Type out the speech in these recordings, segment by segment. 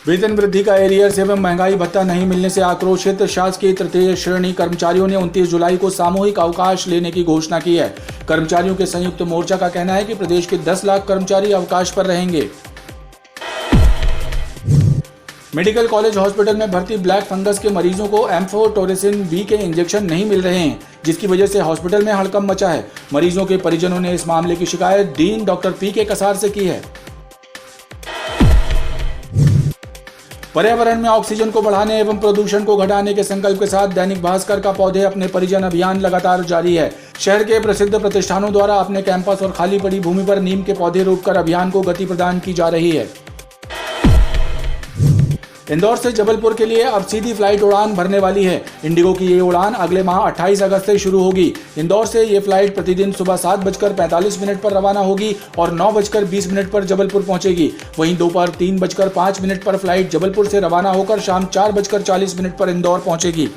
वेतन वृद्धि का एरियर्स एवं महंगाई भत्ता नहीं मिलने से आक्रोशित शासकीय तृतीय श्रेणी कर्मचारियों ने 29 जुलाई को सामूहिक अवकाश लेने की घोषणा की है। कर्मचारियों के संयुक्त मोर्चा का कहना है कि प्रदेश के 10 लाख कर्मचारी अवकाश पर रहेंगे। मेडिकल कॉलेज हॉस्पिटल में भर्ती ब्लैक फंगस के मरीजों को एम्फोटेरेसिन बी के इंजेक्शन नहीं मिल रहे हैं, जिसकी वजह से हॉस्पिटल में हड़कंप मचा है। मरीजों के परिजनों ने इस मामले की शिकायत डीन डॉक्टर पी के कसार से की है। पर्यावरण में ऑक्सीजन को बढ़ाने एवं प्रदूषण को घटाने के संकल्प के साथ दैनिक भास्कर का पौधे अपने परिजन अभियान लगातार जारी है। शहर के प्रसिद्ध प्रतिष्ठानों द्वारा अपने कैंपस और खाली पड़ी भूमि पर नीम के पौधे रोपकर अभियान को गति प्रदान की जा रही है। इंदौर से जबलपुर के लिए अब सीधी फ्लाइट उड़ान भरने वाली है। इंडिगो की ये उड़ान अगले माह 28 अगस्त से शुरू होगी। इंदौर से ये फ्लाइट प्रतिदिन सुबह 7:45 पर रवाना होगी और 9:20 पर जबलपुर पहुंचेगी। वहीं दोपहर 3:05 पर फ्लाइट जबलपुर से रवाना होकर शाम 4:40 पर इंदौर पहुंचेगी।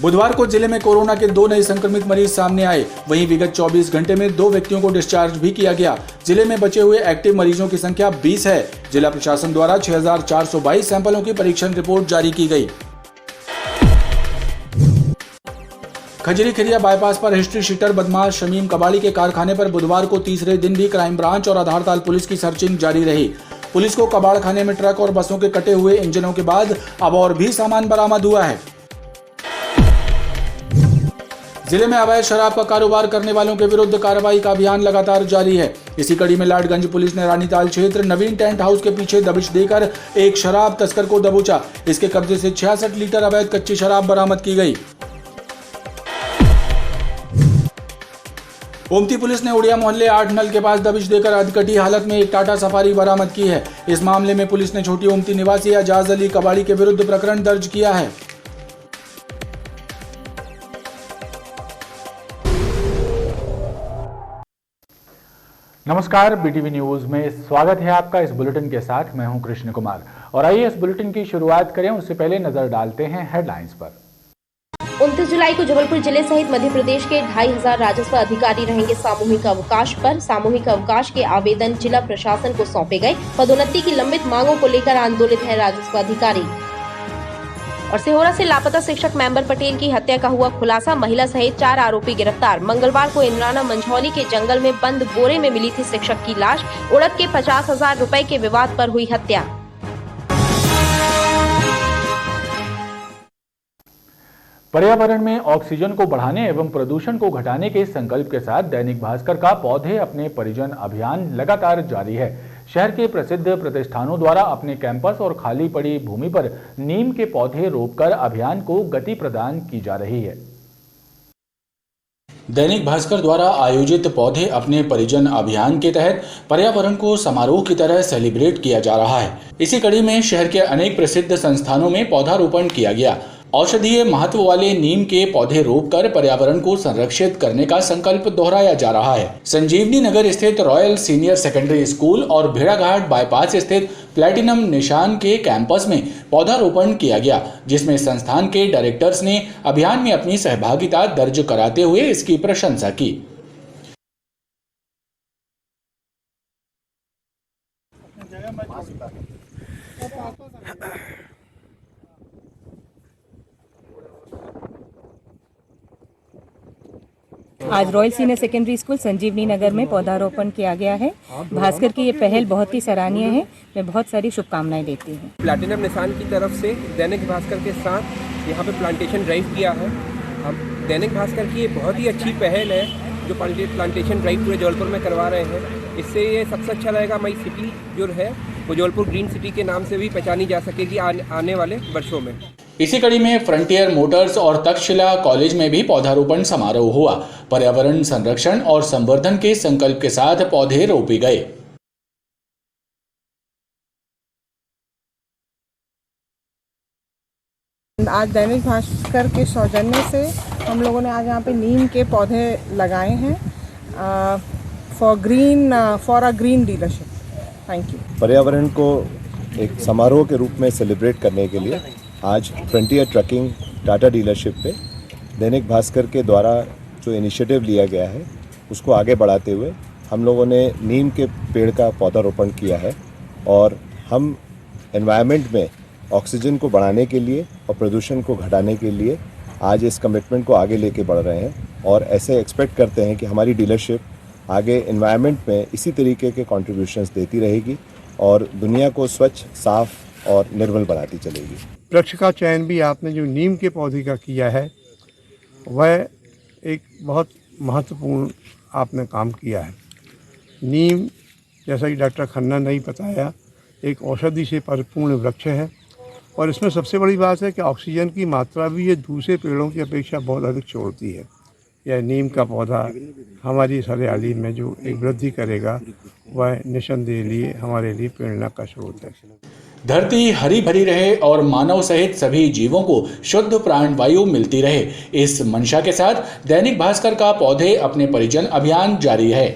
बुधवार को जिले में कोरोना के 2 नए संक्रमित मरीज सामने आए। वहीं विगत 24 घंटे में 2 व्यक्तियों को डिस्चार्ज भी किया गया। जिले में बचे हुए एक्टिव मरीजों की संख्या 20 है। जिला प्रशासन द्वारा 6422 सैंपलों की परीक्षण रिपोर्ट जारी की गई। खजरी खिरिया बाईपास पर हिस्ट्री शीटर बदमाश शमीम कबाड़ी के कारखाने पर बुधवार को तीसरे दिन भी क्राइम ब्रांच और आधारताल पुलिस की सर्चिंग जारी रही। पुलिस को कबाड़ खाने में ट्रक और बसों के कटे हुए इंजनों के बाद अब और भी सामान बरामद हुआ है। जिले में अवैध शराब का कारोबार करने वालों के विरुद्ध कार्रवाई का अभियान लगातार जारी है। इसी कड़ी में लाडगंज पुलिस ने रानीताल क्षेत्र नवीन टेंट हाउस के पीछे दबिश देकर एक शराब तस्कर को दबोचा। इसके कब्जे से 66 लीटर अवैध कच्ची शराब बरामद की गई। ओमती पुलिस ने उड़िया मोहल्ले 8 नल के पास दबिश देकर अधकटी हालत में एक टाटा सफारी बरामद की है। इस मामले में पुलिस ने छोटी ओमती निवासी एजाज अली कबाड़ी के विरुद्ध प्रकरण दर्ज किया है। नमस्कार, बीटीवी न्यूज में स्वागत है आपका। इस बुलेटिन के साथ मैं हूं कृष्ण कुमार और आइए इस बुलेटिन की शुरुआत करें। उससे पहले नजर डालते हैं हेडलाइंस पर। 29 जुलाई को जबलपुर जिले सहित मध्य प्रदेश के 2500 राजस्व अधिकारी रहेंगे सामूहिक अवकाश पर। सामूहिक अवकाश के आवेदन जिला प्रशासन को सौंपे गए। पदोन्नति की लंबित मांगों को लेकर आंदोलित है राजस्व अधिकारी। और सिहोरा से लापता शिक्षक मेंबर पटेल की हत्या का हुआ खुलासा। महिला सहित 4 आरोपी गिरफ्तार। मंगलवार को इंद्राना मंझौली के जंगल में बंद बोरे में मिली थी शिक्षक की लाश। उड़द के 50,000 रुपए के विवाद पर हुई हत्या। पर्यावरण में ऑक्सीजन को बढ़ाने एवं प्रदूषण को घटाने के संकल्प के साथ दैनिक भास्कर का पौधे अपने परिजन अभियान लगातार जारी है। शहर के प्रसिद्ध प्रतिष्ठानों द्वारा अपने कैंपस और खाली पड़ी भूमि पर नीम के पौधे रोपकर अभियान को गति प्रदान की जा रही है। दैनिक भास्कर द्वारा आयोजित पौधे अपने परिजन अभियान के तहत पर्यावरण को समारोह की तरह सेलिब्रेट किया जा रहा है। इसी कड़ी में शहर के अनेक प्रसिद्ध संस्थानों में पौधारोपण किया गया। औषधीय महत्व वाले नीम के पौधे रोपकर पर्यावरण को संरक्षित करने का संकल्प दोहराया जा रहा है। संजीवनी नगर स्थित रॉयल सीनियर सेकेंडरी स्कूल और भेड़ाघाट बाईपास स्थित प्लैटिनम निशान के कैंपस में पौधारोपण किया गया, जिसमें संस्थान के डायरेक्टर्स ने अभियान में अपनी सहभागिता दर्ज कराते हुए इसकी प्रशंसा की। आज royal senior secondary school Sanjivani Nagar में पौधारोपण किया गया है। भास्कर की ये पहल बहुत ही सराहनीय है। मैं बहुत सारी शुभकामनाएं देती हूँ। प्लैटिनम निशान की तरफ से दैनिक भास्कर के साथ यहाँ पे प्लांटेशन ड्राइव किया है। अब दैनिक भास्कर की ये बहुत ही अच्छी पहल है जो प्लांटेशन ड्राइव पूरे जबलपुर में करवा रहे हैं। इससे ये सबसे अच्छा रहेगा, हमारी सिटी जो है वो जबलपुर ग्रीन सिटी के नाम से भी पहचानी जा सकेगी आने वाले वर्षों में। इसी कड़ी में फ्रंटियर मोटर्स और तक्षशिला कॉलेज में भी पौधारोपण समारोह हुआ। पर्यावरण संरक्षण और संवर्धन के संकल्प के साथ पौधे रोपे गए। आज दैनिक भास्कर के सौजन्य से हम लोगों ने आज यहाँ पे नीम के पौधे लगाए हैं for a green dealership. Thank you. पर्यावरण को एक समारोह के रूप में सेलिब्रेट करने के लिए आज फ्रंटियर ट्रकिंग टाटा डीलरशिप पे दैनिक भास्कर के द्वारा जो इनिशिएटिव लिया गया है उसको आगे बढ़ाते हुए हम लोगों ने नीम के पेड़ का पौधारोपण किया है और हम एनवायरनमेंट में ऑक्सीजन को बढ़ाने के लिए और प्रदूषण को घटाने के लिए आज इस कमिटमेंट को आगे लेके बढ़ रहे हैं और ऐसे एक्सपेक्ट करते हैं कि हमारी डीलरशिप आगे एनवायरनमेंट में इसी तरीके के कंट्रीब्यूशंस देती रहेगी और दुनिया को स्वच्छ, साफ और निर्मल बनाती चलेगी। वृक्ष का चयन भी आपने जो नीम के पौधे का किया है वह एक बहुत महत्वपूर्ण आपने काम किया है। नीम, जैसा कि डॉक्टर खन्ना ने ही बताया, एक औषधि से परिपूर्ण वृक्ष है और इसमें सबसे बड़ी बात है कि ऑक्सीजन की मात्रा भी ये दूसरे पेड़ों की अपेक्षा बहुत अधिक छोड़ती है। यह नीम का पौधा हमारी इस हरियाली में जो एक वृद्धि करेगा वह निस्संदेह लिए हमारे लिए प्रेरणा का स्रोत है। धरती हरी भरी रहे और मानव सहित सभी जीवों को शुद्ध प्राणवायु मिलती रहे, इस मंशा के साथ दैनिक भास्कर का पौधे अपने परिजन अभियान जारी है।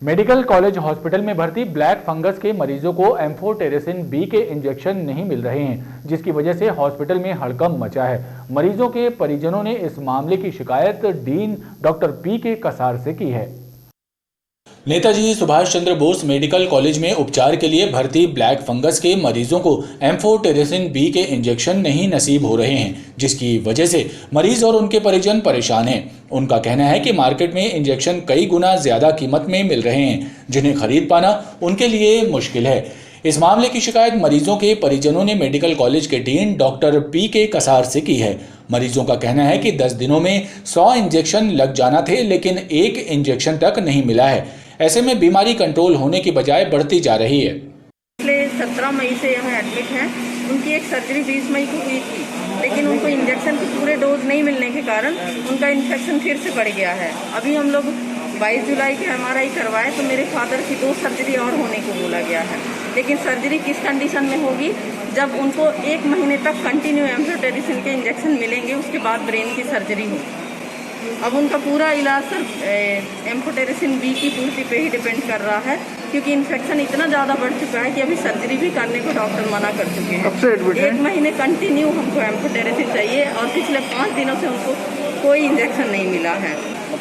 मेडिकल कॉलेज हॉस्पिटल में भर्ती ब्लैक फंगस के मरीजों को एम्फोटेरेसिन बी के इंजेक्शन नहीं मिल रहे हैं, जिसकी वजह से हॉस्पिटल में हड़कंप मचा है। मरीजों के परिजनों ने इस मामले की शिकायत डीन डॉक्टर पी के कसार से की है। नेताजी सुभाष चंद्र बोस मेडिकल कॉलेज में उपचार के लिए भर्ती ब्लैक फंगस के मरीजों को एम्फोटेरेसिन बी के इंजेक्शन नहीं नसीब हो रहे हैं, जिसकी वजह से मरीज और उनके परिजन परेशान हैं। उनका कहना है कि मार्केट में इंजेक्शन कई गुना ज्यादा कीमत में मिल रहे हैं, जिन्हें खरीद पाना उनके लिए मुश्किल है। इस मामले की शिकायत मरीजों के परिजनों ने मेडिकल कॉलेज के डीन डॉक्टर पी के कसार से की है। मरीजों का कहना है कि 10 दिनों में 100 इंजेक्शन लग जाना थे, लेकिन एक इंजेक्शन तक नहीं मिला है। ऐसे में बीमारी कंट्रोल होने की बजाय बढ़ती जा रही है। पिछले 17 मई से यहाँ एडमिट हैं। उनकी एक सर्जरी 20 मई को हुई थी, लेकिन उनको इंजेक्शन के पूरे डोज नहीं मिलने के कारण उनका इन्फेक्शन फिर से बढ़ गया है। अभी हम लोग 22 जुलाई के MRI करवाए तो मेरे फादर की 2 सर्जरी और होने को बोला गया है, लेकिन सर्जरी किस कंडीशन में होगी, जब उनको 1 महीने तक कंटिन्यू एम्फोटेरेसिन के इंजेक्शन मिलेंगे, उसके बाद ब्रेन की सर्जरी होगी। अब उनका पूरा इलाज सर एम्फोटेरेसिन बी की पूर्ति पे ही डिपेंड कर रहा है, क्योंकि इन्फेक्शन इतना ज़्यादा बढ़ चुका है कि अभी सर्जरी भी करने को डॉक्टर मना कर चुके हैं। 1 महीने कंटिन्यू हमको एम्फोटेरेसिन चाहिए और पिछले 5 दिनों से उनको कोई इंजेक्शन नहीं मिला है।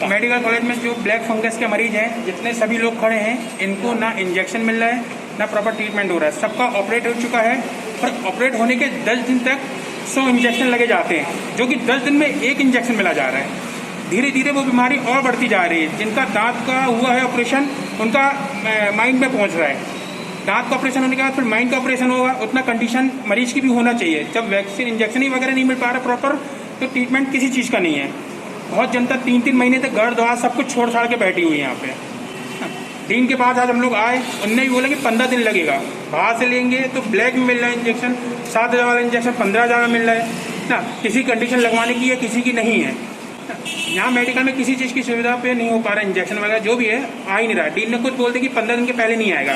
मेडिकल कॉलेज में जो ब्लैक फंगस के मरीज हैं, जितने सभी लोग खड़े हैं, इनको ना इंजेक्शन मिल रहा है ना प्रॉपर ट्रीटमेंट हो रहा है। सबका ऑपरेट हो चुका है, पर ऑपरेट होने के 10 दिन तक 100 इंजेक्शन लगे जाते हैं, जो कि 10 दिन में 1 इंजेक्शन मिला जा रहा है। धीरे धीरे वो बीमारी और बढ़ती जा रही है। जिनका दांत का हुआ है ऑपरेशन, उनका माइंड में पहुंच रहा है। दांत का ऑपरेशन होने के बाद फिर माइंड का ऑपरेशन होगा। उतना कंडीशन मरीज की भी होना चाहिए। जब वैक्सीन इंजेक्शन ही वगैरह नहीं मिल पा रहा प्रॉपर, तो ट्रीटमेंट किसी चीज़ का नहीं है। बहुत जनता 3-3 महीने तक घर दवा सब कुछ छोड़ छाड़ के बैठी हुई है यहाँ पे। डीन के पास आज हम लोग आए, उनने भी बोला कि 15 दिन लगेगा। बाहर से लेंगे तो ब्लैक में मिल रहा है इंजेक्शन, 7,000 वाला इंजेक्शन 15,000 में मिल रहा है ना। किसी कंडीशन लगवाने की है, किसी की नहीं है। यहाँ मेडिकल में किसी चीज़ की सुविधा पे नहीं हो पा रहा, इंजेक्शन वगैरह जो भी है आ ही नहीं रहा है। डीन ने खुद बोलते कि 15 दिन के पहले नहीं आएगा।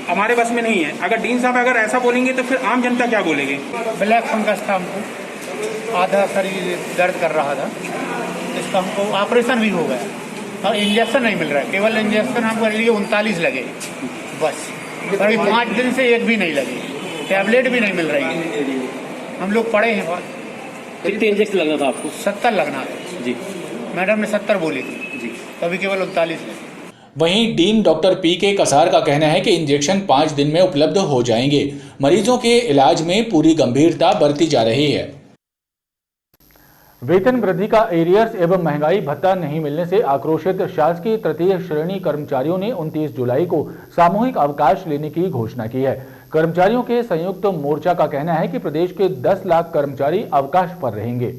हमारे बस में नहीं है। अगर डीन साहब अगर ऐसा बोलेंगे तो फिर आम जनता क्या बोलेगी। ब्लैक फंगस था, हमको आधा शरीर दर्द कर रहा था, इसका हमको ऑपरेशन भी हो गया और इंजेक्शन नहीं मिल रहा है। केवल इंजेक्शन हमको लिए 39 लगे बस, करीब 5 दिन से एक भी नहीं लगे। टैबलेट भी नहीं मिल रही है। हम लोग पड़े हैं बहुत। कितने इंजेक्शन लगना था आपको? 70 लगना था जी। मैडम ने 70 बोली थी जी, अभी केवल 39 है। वहीं डीन डॉक्टर पी के कसार का कहना है कि इंजेक्शन 5 दिन में उपलब्ध हो जाएंगे। मरीजों के इलाज में पूरी गंभीरता बरती जा रही है। वेतन वृद्धि का एरियर्स एवं महंगाई भत्ता नहीं मिलने से आक्रोशित शासकीय तृतीय श्रेणी कर्मचारियों ने 29 जुलाई को सामूहिक अवकाश लेने की घोषणा की है। कर्मचारियों के संयुक्त मोर्चा का कहना है कि प्रदेश के 10 लाख कर्मचारी अवकाश पर रहेंगे।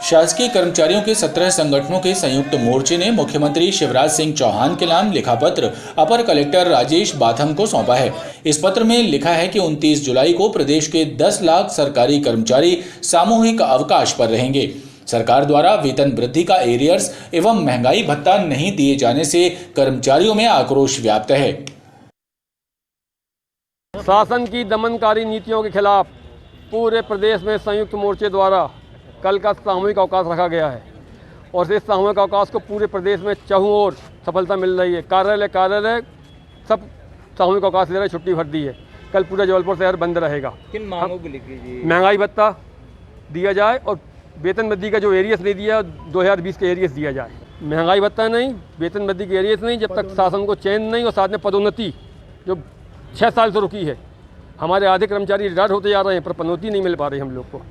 शासकीय कर्मचारियों के 17 संगठनों के संयुक्त मोर्चे ने मुख्यमंत्री शिवराज सिंह चौहान के नाम लिखा पत्र अपर कलेक्टर राजेश बाथम को सौंपा है। इस पत्र में लिखा है कि 29 जुलाई को प्रदेश के 10 लाख सरकारी कर्मचारी सामूहिक अवकाश पर रहेंगे। सरकार द्वारा वेतन वृद्धि का एरियर्स एवं महंगाई भत्ता नहीं दिए जाने से कर्मचारियों में आक्रोश व्याप्त है। शासन की दमनकारी नीतियों के खिलाफ पूरे प्रदेश में संयुक्त मोर्चे द्वारा कल का सामूहिक अवकाश रखा गया है और इस सामूहिक अवकाश को पूरे प्रदेश में चारों ओर सफलता मिल रही है। कार्यालय सब सामूहिक अवकाश ले रहे, छुट्टी भर दी है। कल पूरा जबलपुर शहर बंद रहेगा। किन मांगों को लेकर? महंगाई भत्ता दिया जाए और वेतन वृद्धि का जो एरियस नहीं दिया 2020 के एरियस दिया जाए। महंगाई भत्ता नहीं, वेतन वृद्धि के एरियस नहीं, जब तक शासन को चयन नहीं और साथ में पदोन्नति जो 6 साल से रुकी है। हमारे आधे कर्मचारी रिटायर होते जा रहे हैं पर पदोन्नति नहीं मिल पा रही हम लोग को।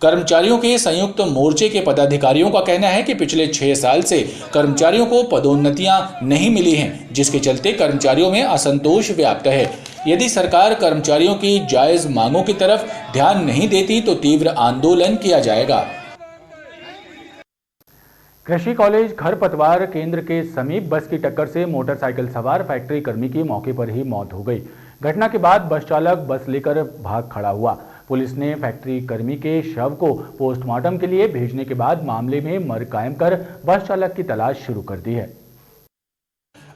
कर्मचारियों के संयुक्त मोर्चे के पदाधिकारियों का कहना है कि पिछले 6 साल से कर्मचारियों को पदोन्नतियां नहीं मिली हैं, जिसके चलते कर्मचारियों में असंतोष व्याप्त है। यदि सरकार कर्मचारियों की जायज मांगों की तरफ ध्यान नहीं देती तो तीव्र आंदोलन किया जाएगा। कृषि कॉलेज खरपतवार केंद्र के समीप बस की टक्कर से मोटरसाइकिल सवार फैक्ट्री कर्मी की मौके पर ही मौत हो गई। घटना के बाद बस चालक बस लेकर भाग खड़ा हुआ। पुलिस ने फैक्ट्री कर्मी के शव को पोस्टमार्टम के लिए भेजने के बाद मामले में मर्ग कायम कर बस चालक की तलाश शुरू कर दी है।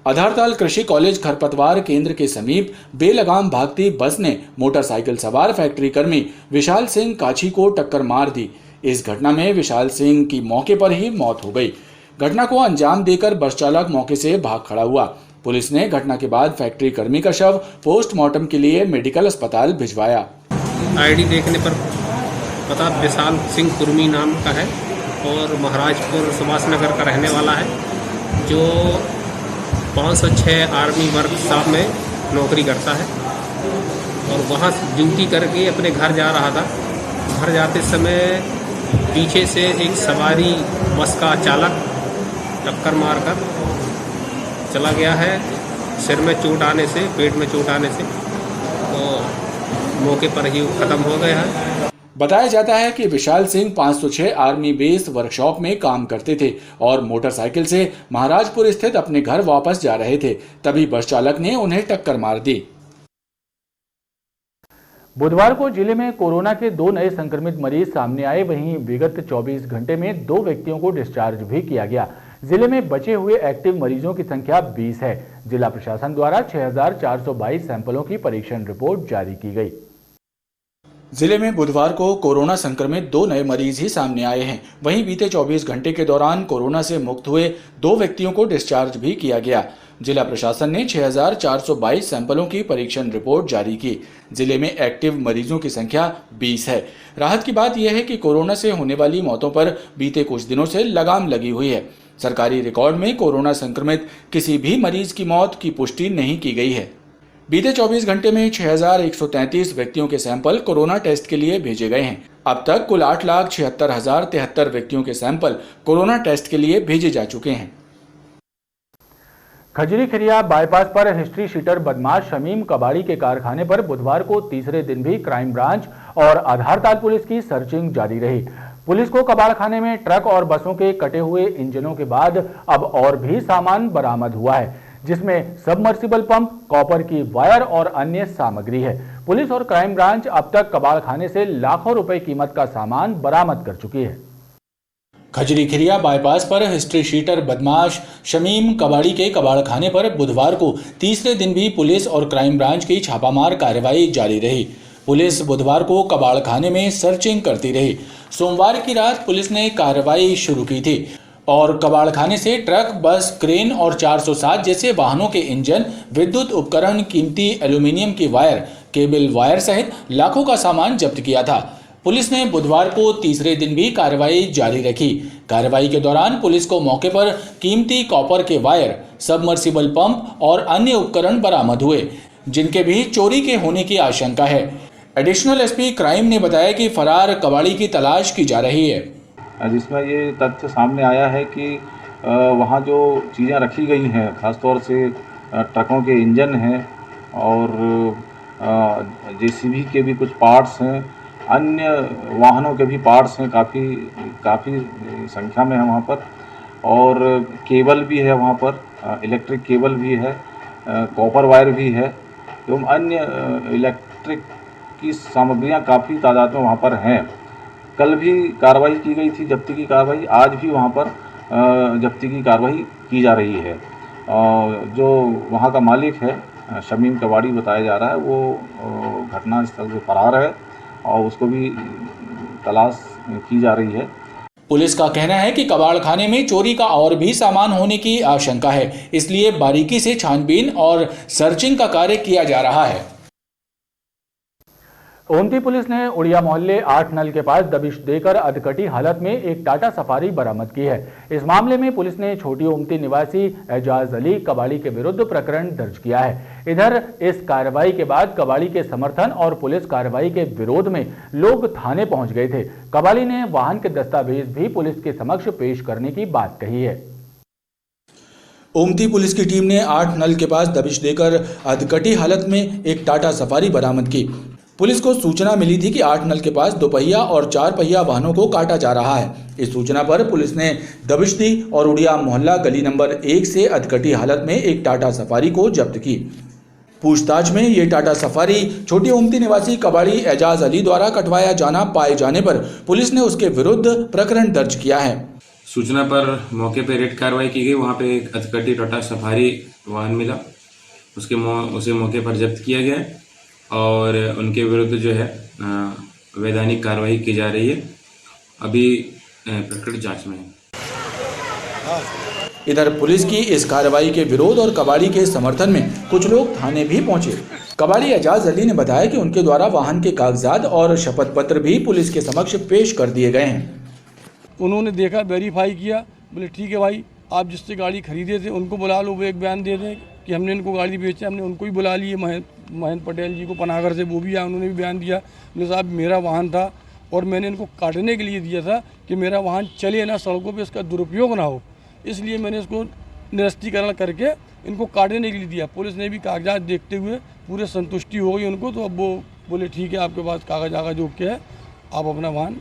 आधारताल कृषि कॉलेज खरपतवार केंद्र के समीप बेलगाम भागती बस ने मोटरसाइकिल सवार फैक्ट्री कर्मी विशाल सिंह काछी को टक्कर मार दी। इस घटना में विशाल सिंह की मौके पर ही मौत हो गई। घटना को अंजाम देकर बस चालक मौके से भाग खड़ा हुआ। पुलिस ने घटना के बाद फैक्ट्री कर्मी का शव पोस्टमार्टम के लिए मेडिकल अस्पताल भिजवाया। आईडी देखने पर पता विशाल सिंह कुर्मी नाम का है और महाराजपुर सुभाष नगर का रहने वाला है, जो 506 आर्मी वर्कशॉप में नौकरी करता है और वहाँ ड्यूटी करके अपने घर जा रहा था। घर जाते समय पीछे से एक सवारी बस का चालक टक्कर मारकर चला गया है। सिर में चोट आने से, पेट में चोट आने से तो मौके पर ही खत्म हो गया है। बताया जाता है कि Vishal Singh 506 army base workshop में काम करते थे और मोटरसाइकिल से महाराजपुर स्थित अपने घर वापस जा रहे थे, तभी बस चालक ने उन्हें टक्कर मार दी। बुधवार को जिले में कोरोना के 2 नए संक्रमित मरीज सामने आए। वहीं विगत 24 घंटे में 2 व्यक्तियों को डिस्चार्ज भी किया गया। जिले में बचे हुए एक्टिव मरीजों की संख्या 20 है। जिला प्रशासन द्वारा 6422 सैंपलों की परीक्षण रिपोर्ट जारी की गई। जिले में बुधवार को कोरोना संक्रमित 2 नए मरीज ही सामने आए हैं। वहीं बीते 24 घंटे के दौरान कोरोना से मुक्त हुए 2 व्यक्तियों को डिस्चार्ज भी किया गया। जिला प्रशासन ने 6422 सैंपलों की परीक्षण रिपोर्ट जारी की। जिले में एक्टिव मरीजों की संख्या 20 है। राहत की बात यह है कि कोरोना से होने वाली मौतों पर बीते कुछ दिनों से लगाम लगी हुई है। सरकारी रिकॉर्ड में कोरोना संक्रमित किसी भी मरीज की मौत की पुष्टि नहीं की गई है। बीते 24 घंटे में 6133 व्यक्तियों के सैंपल कोरोना टेस्ट के लिए भेजे गए हैं। अब तक कुल 8,76,073 व्यक्तियों के सैंपल कोरोना टेस्ट के लिए भेजे जा चुके हैं। खजरी खिरिया बाईपास पर हिस्ट्री शीटर बदमाश शमीम कबाड़ी के कारखाने पर बुधवार को तीसरे दिन भी क्राइम ब्रांच और आधारताल पुलिस की सर्चिंग जारी रही। पुलिस को कबाड़खाने में ट्रक और बसों के कटे हुए इंजनों के बाद अब और भी सामान बरामद हुआ है, जिसमें सबमर्सिबल पंप, कॉपर की वायर और अन्य सामग्री है। पुलिस और क्राइम ब्रांच अब तक कबाड़खाने से लाखों रुपए कीमत का सामान बरामद कर चुकी है। खजरी खिरिया बाईपास पर हिस्ट्री शीटर बदमाश शमीम कबाड़ी के कबाड़खाने पर बुधवार को तीसरे दिन भी पुलिस और क्राइम ब्रांच की छापामार कार्रवाई जारी रही। पुलिस बुधवार को कबाड़खाने में सर्चिंग करती रही। सोमवार की रात पुलिस ने कार्रवाई शुरू की थी और कबाड़खाने से ट्रक, बस, क्रेन और 407 जैसे वाहनों के इंजन, विद्युत उपकरण, कीमती एल्यूमिनियम की वायर, केबल वायर सहित लाखों का सामान जब्त किया था। पुलिस ने बुधवार को तीसरे दिन भी कार्रवाई जारी रखी। कार्रवाई के दौरान पुलिस को मौके पर कीमती कॉपर के वायर, सबमर्सिबल पंप और अन्य उपकरण बरामद हुए, जिनके भी चोरी के होने की आशंका है। एडिशनल एसपी क्राइम ने बताया कि फरार कबाड़ी की तलाश की जा रही है, जिसमें ये तथ्य सामने आया है कि वहाँ जो चीज़ें रखी गई हैं, ख़ासतौर से ट्रकों के इंजन हैं और जेसीबी के भी कुछ पार्ट्स हैं, अन्य वाहनों के भी पार्ट्स हैं, काफ़ी संख्या में है वहाँ पर, और केबल भी है वहाँ पर, इलेक्ट्रिक केबल भी है, कॉपर वायर भी है एवं अन्य इलेक्ट्रिक की सामग्रियाँ काफ़ी तादाद में वहाँ पर हैं। कल भी कार्रवाई की गई थी, जब्ती की कार्रवाई, आज भी वहाँ पर जब्ती की कार्रवाई की जा रही है। जो वहाँ का मालिक है, शमीम कबाड़ी बताया जा रहा है, वो घटना स्थल से फरार है और उसको भी तलाश की जा रही है। पुलिस का कहना है कि कबाड़खाने में चोरी का और भी सामान होने की आशंका है, इसलिए बारीकी से छानबीन और सर्चिंग का कार्य किया जा रहा है। ओमती पुलिस ने उड़िया मोहल्ले 8 नल के पास दबिश देकर अधकटी हालत में एक टाटा सफारी बरामद की है। इस मामले में पुलिस ने छोटी ओमती निवासी एजाज अली कबाड़ी के विरुद्ध प्रकरण दर्ज किया है। इधर इस कार्रवाई के बाद कबाड़ी के समर्थन और पुलिस कार्रवाई के विरोध में लोग थाने पहुंच गए थे। कबाड़ी ने वाहन के दस्तावेज भी पुलिस के समक्ष पेश करने की बात कही है। ओमती पुलिस की टीम ने 8 नल के पास दबिश देकर अधकटी हालत में एक टाटा सफारी बरामद की। पुलिस को सूचना मिली थी कि 8 नल के पास 2 पहिया और 4 पहिया वाहनों को काटा जा रहा है। इस सूचना पर पुलिस ने दबिश दी और उड़िया मोहल्ला गली नंबर 1 से अधकटी हालत में एक टाटा सफारी को जब्त की। पूछताछ में ये टाटा सफारी छोटी ओमती निवासी कबाड़ी एजाज अली द्वारा कटवाया जाना पाए जाने पर पुलिस ने उसके विरुद्ध प्रकरण दर्ज किया है। सूचना पर मौके पर रेड कार्रवाई की गई। वहाँ पे एक अधकटी टाटा सफारी वाहन मिला, उसे मौके पर जब्त किया गया और उनके विरुद्ध जो है वैधानिक कार्रवाई की जा रही है। अभी प्रकरण जांच में है। इधर पुलिस की इस कार्रवाई के विरोध और कबाड़ी के समर्थन में कुछ लोग थाने भी पहुंचे। कबाड़ी एजाज अली ने बताया कि उनके द्वारा वाहन के कागजात और शपथ पत्र भी पुलिस के समक्ष पेश कर दिए गए हैं। उन्होंने देखा, वेरीफाई किया, बोले ठीक है भाई, आप जिससे गाड़ी खरीदे थे उनको बुला लो, वो एक बयान दे दें कि हमने इनको गाड़ी बेची। हमने उनको ही बुला लिए, महेंद्र पटेल जी को पनागर से, वो भी आए, उन्होंने भी बयान दिया। बोले साहब मेरा वाहन था और मैंने इनको काटने के लिए दिया था कि मेरा वाहन चले ना, सड़कों पे इसका दुरुपयोग ना हो, इसलिए मैंने इसको निरस्तीकरण करके इनको काटने के लिए दिया। पुलिस ने भी कागजात देखते हुए पूरे संतुष्टि हो गई उनको, तो अब वो बोले ठीक है आपके पास कागज आगा जो के है, आप अपना वाहन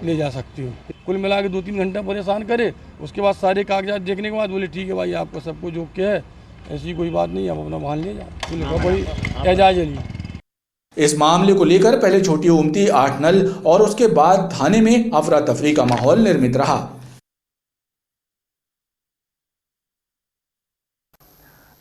ले जा सकते हो। कुल मिला के 2-3 घंटा परेशान करे, उसके बाद सारे कागजात देखने के बाद बोले ठीक है भाई आपका सबको जो के है, ऐसी कोई बात नहीं, आप अपना वाहन ले जाओ। कोई एजाज अली। इस मामले को लेकर पहले छोटी ओमती 8 नल और उसके बाद थाने में अफरा तफरी का माहौल निर्मित रहा।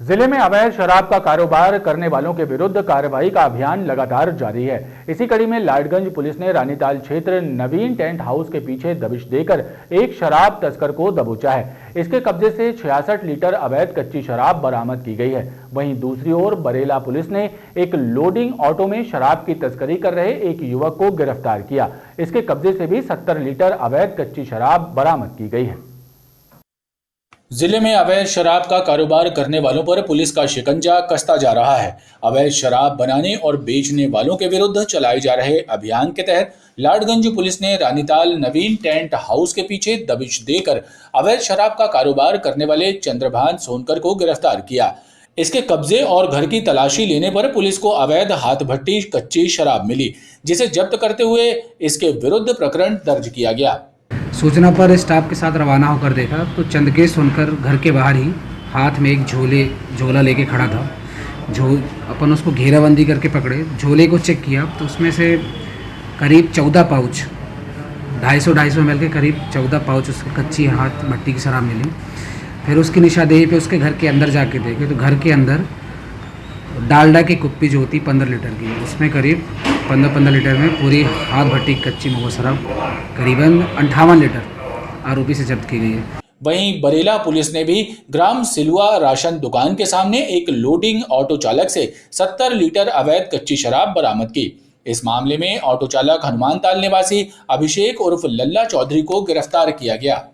जिले में अवैध शराब का कारोबार करने वालों के विरुद्ध कार्रवाई का अभियान लगातार जारी है। इसी कड़ी में लाडगंज पुलिस ने रानीताल क्षेत्र नवीन टेंट हाउस के पीछे दबिश देकर एक शराब तस्कर को दबोचा है। इसके कब्जे से 66 लीटर अवैध कच्ची शराब बरामद की गई है। वहीं दूसरी ओर बरेला पुलिस ने एक लोडिंग ऑटो में शराब की तस्करी कर रहे एक युवक को गिरफ्तार किया। इसके कब्जे से भी 70 लीटर अवैध कच्ची शराब बरामद की गई है। जिले में अवैध शराब का कारोबार करने वालों पर पुलिस का शिकंजा कसता जा रहा है। अवैध शराब बनाने और बेचने वालों के विरुद्ध चलाए जा रहे अभियान के तहत लाडगंज पुलिस ने रानीताल नवीन टेंट हाउस के पीछे दबिश देकर अवैध शराब का कारोबार करने वाले चंद्रभान सोनकर को गिरफ्तार किया। इसके कब्जे और घर की तलाशी लेने पर पुलिस को अवैध हाथ भट्टी कच्ची शराब मिली, जिसे जब्त करते हुए इसके विरुद्ध प्रकरण दर्ज किया गया। सूचना पर स्टाफ के साथ रवाना होकर देखा तो चंद्रकेश सोनकर घर के बाहर ही हाथ में एक झोला लेके खड़ा था। अपन उसको घेराबंदी करके पकड़े, झोले को चेक किया तो उसमें से करीब 14 पाउच 250 ml के करीब 14 पाउच उसकी कच्ची हाथ भट्टी की शराब मिली। फिर उसकी निशानदेही पे उसके घर के अंदर जाके देखे तो घर के अंदर डालडा की कुप्पी जो होती 15 लीटर की, उसमें करीब 15 लीटर में पूरी हाथ भट्टी कच्ची महुआ शराब करीबन 58 लीटर आरोपी से जब्त की गई है। वहीं बरेला पुलिस ने भी ग्राम सिलुआ राशन दुकान के सामने एक लोडिंग ऑटो चालक से 70 लीटर अवैध कच्ची शराब बरामद की। इस मामले में ऑटो चालक हनुमानताल निवासी अभिषेक उर्फ लल्ला चौधरी को गिरफ्तार किया गया।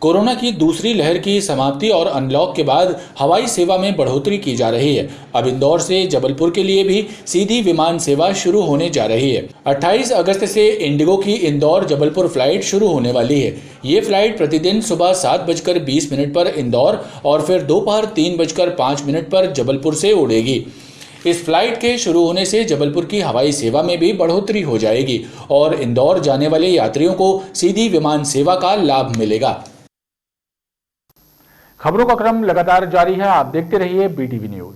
कोरोना की दूसरी लहर की समाप्ति और अनलॉक के बाद हवाई सेवा में बढ़ोतरी की जा रही है। अब इंदौर से जबलपुर के लिए भी सीधी विमान सेवा शुरू होने जा रही है। 28 अगस्त से इंडिगो की इंदौर जबलपुर फ्लाइट शुरू होने वाली है। ये फ्लाइट प्रतिदिन सुबह 7:20 पर इंदौर और फिर दोपहर 3:05 पर जबलपुर से उड़ेगी। इस फ्लाइट के शुरू होने से जबलपुर की हवाई सेवा में भी बढ़ोतरी हो जाएगी और इंदौर जाने वाले यात्रियों को सीधी विमान सेवा का लाभ मिलेगा। खबरों का क्रम लगातार जारी है, आप देखते रहिए BTV न्यूज।